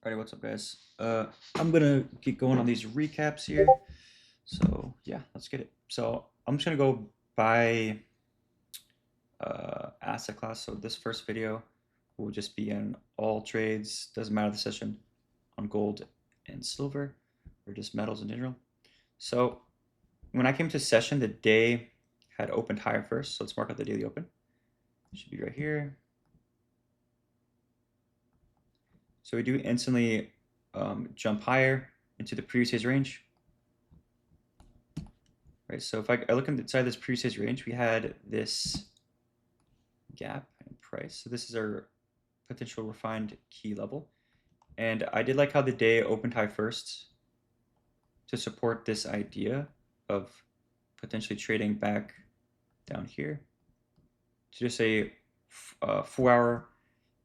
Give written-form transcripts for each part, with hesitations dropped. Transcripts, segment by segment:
Alrighty, what's up, guys? I'm gonna keep going on these recaps here. So yeah, let's get it. So I'm just gonna go by asset class. So this first video will just be in all trades, doesn't matter the session, on gold and silver, or just metals in general. So when I came to session, the day had opened higher first. So let's mark out the daily open. It should be right here. So we do instantly jump higher into the previous day's range. Right, so if I look inside this previous day's range, we had this gap in price. So this is our potential refined key level. And I did like how the day opened high first to support this idea of potentially trading back down here to just a 4-hour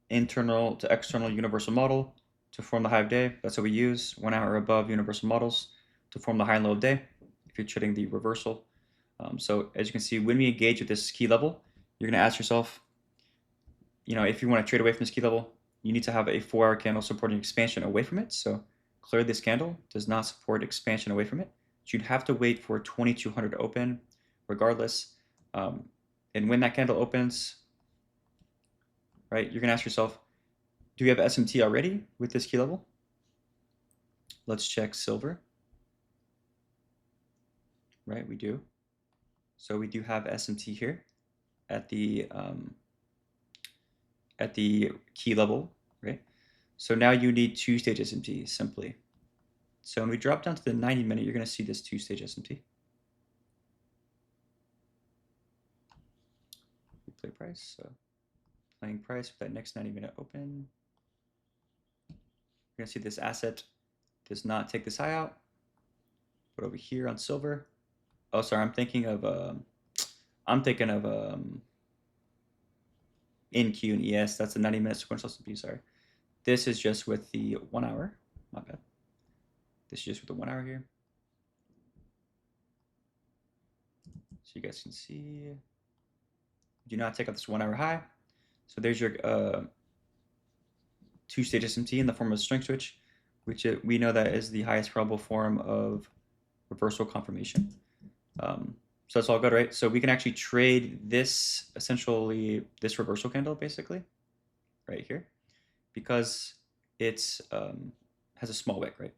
internal to external universal model to form the high of day. That's what we use, 1 hour above universal models to form the high and low of day if you're trading the reversal. So as you can see, when we engage with this key level, you're going to ask yourself, if you want to trade away from this key level, you need to have a 4-hour candle supporting expansion away from it. So clear this candle does not support expansion away from it. So you'd have to wait for 2200 to open regardless. And when that candle opens, right, you're going to ask yourself, do we have SMT already with this key level? Let's check silver. Right, we do. So we do have SMT here at the key level, right? So now you need two-stage SMT simply. So when we drop down to the 90-minute, you're going to see this two-stage SMT. We play price, so playing price with that next 90-minute open. You're going to see this asset does not take this high out. But over here on silver, oh, sorry, I'm thinking of NQ and ES. That's the 90-minute sequential SMT, sorry. This is just with the 1 hour. My bad. This is just with the 1 hour here. So you guys can see, do not take out this 1 hour high. So there's your two-stage SMT in the form of a string switch, which we know that is the highest probable form of reversal confirmation. So that's all good, right? So we can actually trade this, essentially this reversal candle basically, right here, because it's has a small wick, right?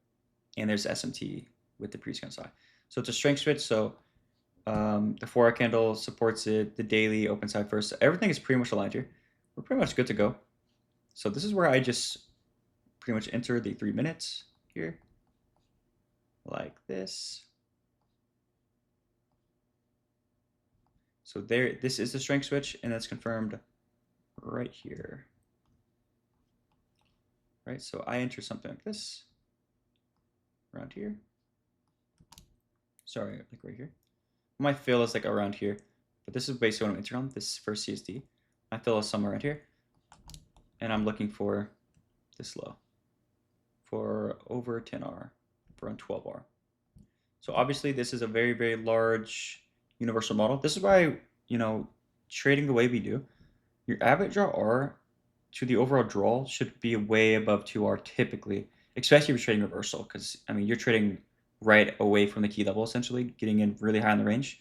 And there's SMT with the previous candle. So it's a strength switch. So the 4-hour candle supports it. The daily open side first. So everything is pretty much aligned here. We're pretty much good to go. So this is where I just pretty much enter the 3 minutes here, like this. So there, this is the strength switch, and that's confirmed right here. Right, so I enter something like this around here. Sorry, like right here. My fill is like around here, but this is basically what I'm entering on, this first CSD. My fill is somewhere around here, and I'm looking for this low for over 10R, for around 12R. So obviously this is a very, very large universal model. This is why, trading the way we do, your average R to the overall draw should be way above 2R typically, especially if you're trading reversal, because you're trading right away from the key level, essentially, getting in really high in the range.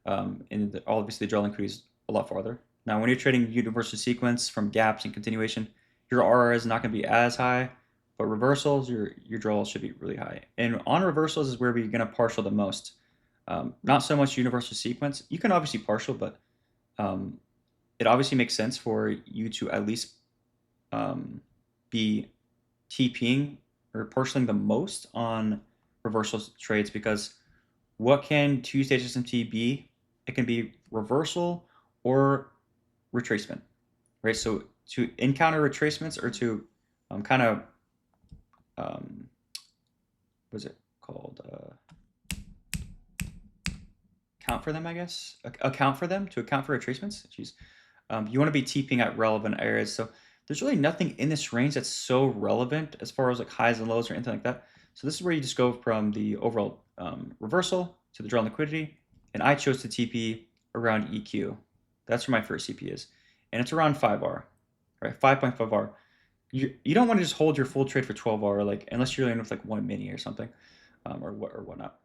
And obviously the draw increase a lot farther. Now, when you're trading universal sequence from gaps and continuation, your RR is not going to be as high, but reversals, your draw should be really high. And on reversals is where we're going to partial the most. Not so much universal sequence. You can obviously partial, but it obviously makes sense for you to at least be TPing or partialing the most on reversal trades, because what can two-stage SMT be? It can be reversal or retracement, right? So to encounter retracements or to what's it called? Account for them, I guess. Account for them, to account for retracements. Jeez. You want to be TPing at relevant areas. So there's really nothing in this range that's so relevant as far as like highs and lows or anything like that. So this is where you just go from the overall reversal to the draw liquidity. And I chose to TP around EQ. That's where my first CP is. And it's around 5R, right? 5.5R. you don't want to just hold your full trade for 12 hour, like unless you're in with like one mini or something, or whatnot.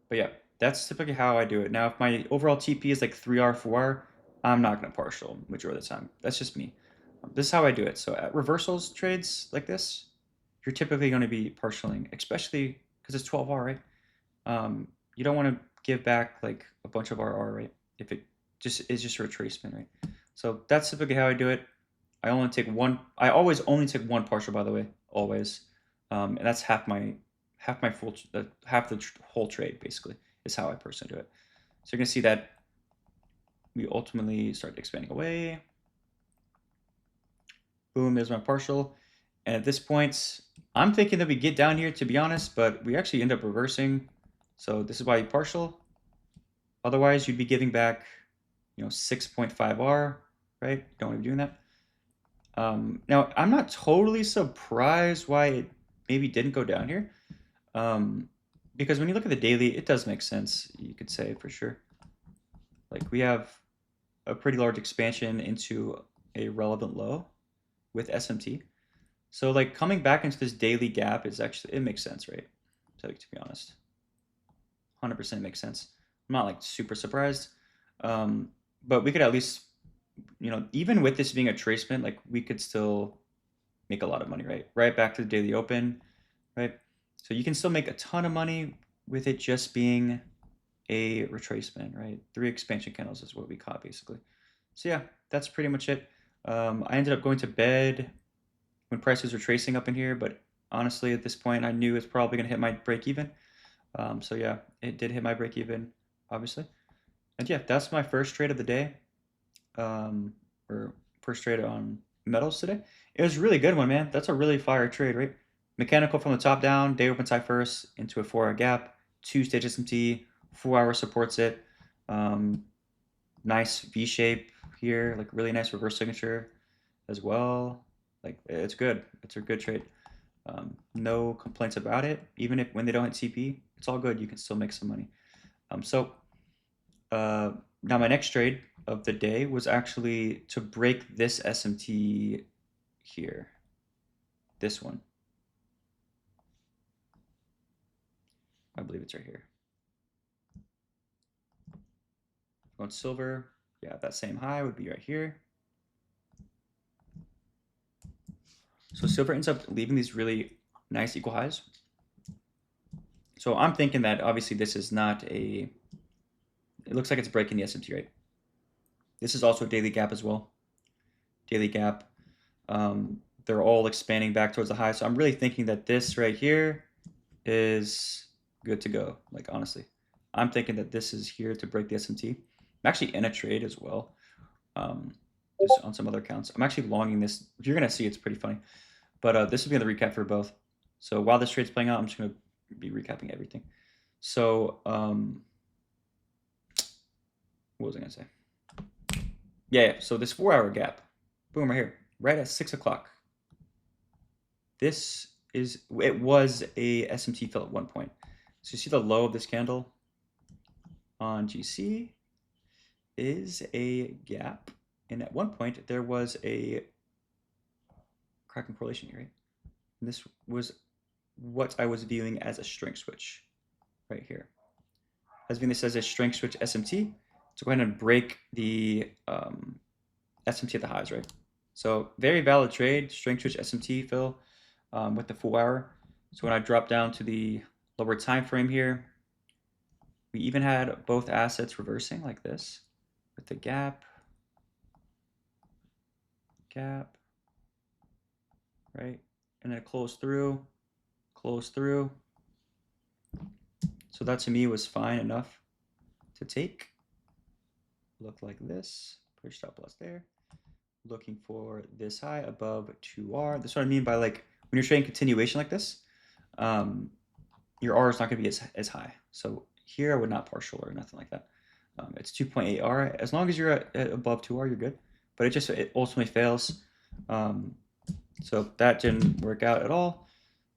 But yeah, that's typically how I do it. Now, if my overall TP is like 3R, 4R, I'm not gonna partial majority of the time. That's just me. This is how I do it. So at reversals trades like this, you're typically going to be partialing, especially because it's 12R, right? You don't want to give back like a bunch of RR, right? If it just is just a retracement, right? So that's typically how I do it. I only take one. I always only take one partial, by the way, always, and that's half my full half the whole trade basically is how I personally do it. So you're gonna see that we ultimately start expanding away. Boom, there's my partial. And at this point, I'm thinking that we get down here, to be honest, but we actually end up reversing. So this is why you partial. Otherwise, you'd be giving back, 6.5R, right? You don't want to be doing that. Now, I'm not totally surprised why it maybe didn't go down here. Because when you look at the daily, it does make sense, you could say for sure. Like we have a pretty large expansion into a relevant low with SMT. So like coming back into this daily gap is actually, it makes sense, right? So to be honest, 100% makes sense. I'm not like super surprised. But we could at least, even with this being a tracement, like we could still make a lot of money, right? Right back to the daily open, right? So you can still make a ton of money with it just being a retracement, right? 3 expansion candles is what we caught basically. So yeah, that's pretty much it. I ended up going to bed when prices were tracing up in here, but honestly, at this point, I knew it's probably going to hit my break even. So yeah, it did hit my break even, obviously. And yeah, that's my first trade of the day, or first trade on metals today. It was a really good one, man. That's a really fire trade, right? Mechanical from the top down, day opens high first into a 4-hour gap, 2-stage SMT, 4-hour supports it. Nice V shape here, like really nice reverse signature as well. Like it's good. It's a good trade. No complaints about it. Even if when they don't hit CP, it's all good. You can still make some money. So now my next trade of the day was actually to break this SMT here. This one. I believe it's right here. Going silver. Yeah, that same high would be right here. So silver ends up leaving these really nice equal highs. So I'm thinking that obviously this is not a, it looks like it's breaking the SMT, right? This is also a daily gap as well. Daily gap. They're all expanding back towards the high. So I'm really thinking that this right here is good to go. Like honestly, I'm thinking that this is here to break the SMT. I'm actually in a trade as well. Just on some other accounts. I'm actually longing this. You're gonna see it's pretty funny. But this is gonna recap for both. So while this trade's playing out, I'm just gonna be recapping everything. So what was I gonna say? Yeah. So this 4-hour gap, boom, right here, right at 6 o'clock. This is, it was a SMT fill at one point. So you see the low of this candle on GC is a gap. And at one point there was a cracking correlation here, right? And this was what I was viewing as a strength switch right here. I was viewing this as a strength switch SMT. So go ahead and break the SMT at the highs, right? So very valid trade, strength switch SMT fill with the 4-hour. So when I drop down to the lower time frame here, we even had both assets reversing like this with the gap, right? And then it closed through. So that to me was fine enough to take. Look like this, push stop loss there. Looking for this high above 2R. That's what I mean by like when you're trading continuation like this, your R is not going to be as high. So here I would not partial or nothing like that. It's 2.8 R. As long as you're at above 2R, you're good. But it ultimately fails. So that didn't work out at all.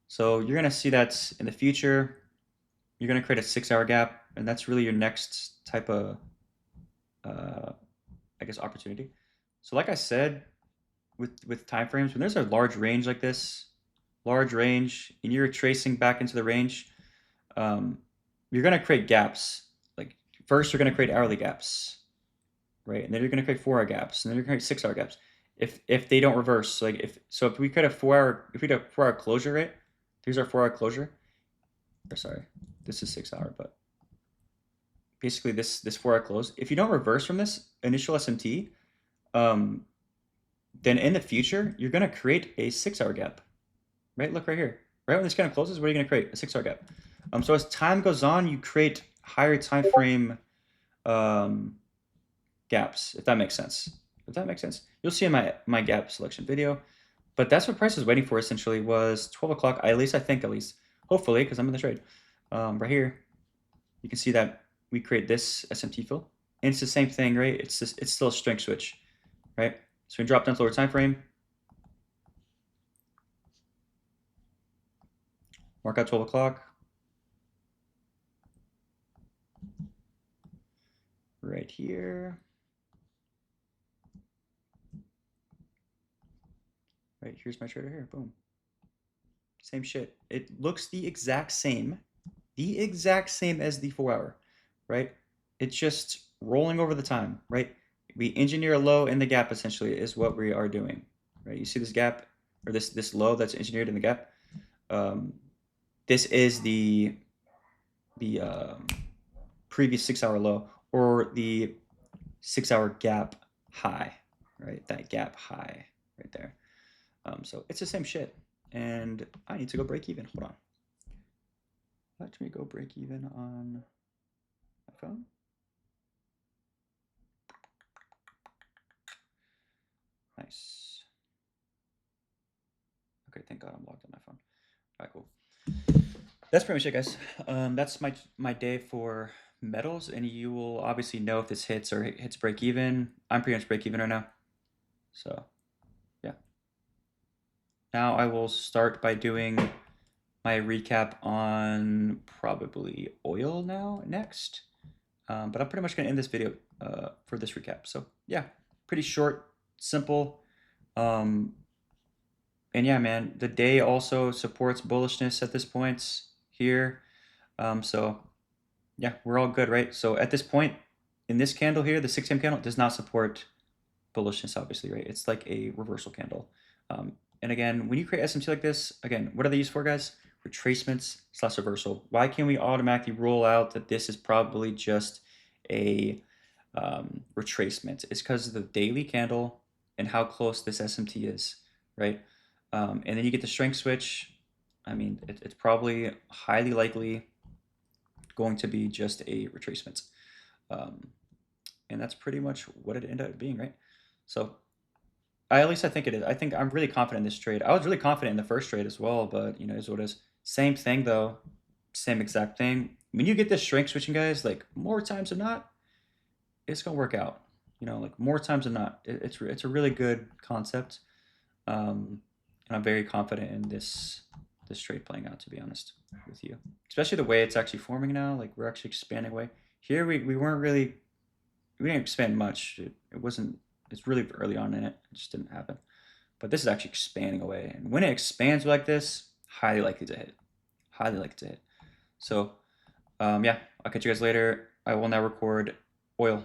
So you're going to see that in the future. You're going to create a 6-hour gap, and that's really your next type of, I guess, opportunity. So like I said, with time frames. When there's a large range like this, large range, and you're tracing back into the range, you're gonna create gaps. Like first, you're gonna create hourly gaps, right? And then you're gonna create 4-hour gaps, and then you're gonna create 6-hour gaps. If they don't reverse, so like if we create a 4-hour, if we do a 4-hour closure, right? Here's our 4-hour closure. Or sorry, this is 6-hour, but basically this 4-hour close. If you don't reverse from this initial SMT, then in the future you're gonna create a 6-hour gap, right? Look right here. Right when this kind of closes, what are you gonna create? A 6-hour gap. So as time goes on, you create higher time frame gaps, if that makes sense. If that makes sense, you'll see in my gap selection video. But that's what price was waiting for. Essentially, was 12 o'clock. I think, hopefully, because I'm in the trade. Right here, you can see that we create this SMT fill, and it's the same thing, right? It's still a strength switch, right? So we drop down to lower time frame. Mark out 12 o'clock. Right here. Right, here's my trader here. Boom. Same shit. It looks the exact same as the 4-hour, right? It's just rolling over the time, right? We engineer a low in the gap essentially is what we are doing, right? You see this gap or this low that's engineered in the gap. This is the previous 6-hour low or the 6-hour gap high, right? That gap high right there. So it's the same shit. And I need to go break even. Hold on. Let me go break even on my phone. Nice. Okay, thank God I'm logged on my phone. All right, cool. That's pretty much it, guys. That's my day for metals, and you will obviously know if this hits or hits break even. I'm pretty much break even right now. So, yeah. Now I will start by doing my recap on probably oil next. But I'm pretty much gonna end this video for this recap. So yeah, pretty short, simple. And yeah, man, the day also supports bullishness at this point here. So yeah, we're all good, right? So at this point, in this candle here, the 6 AM candle does not support bullishness, obviously, right? It's like a reversal candle. And again, when you create SMT like this, again, what are they used for, guys? Retracements / reversal. Why can we automatically rule out that this is probably just a retracement? It's because of the daily candle and how close this SMT is, right? And then you get the strength switch. I mean, it's probably highly likely going to be just a retracement. And that's pretty much what it ended up being, right? So at least I think it is. I think I'm really confident in this trade. I was really confident in the first trade as well, but you know, is what it is. Same thing though, same exact thing. When you get this strength switching, guys, like more times than not, it's gonna work out. You know, like more times than not, it's a really good concept, and I'm very confident in this trade playing out. To be honest with you, especially the way it's actually forming now. Like we're actually expanding away. Here we weren't really, we didn't expand much. It wasn't. It's really early on in it. It just didn't happen. But this is actually expanding away. And when it expands like this, highly likely to hit. Highly likely to hit. So, yeah, I'll catch you guys later. I will now record oil.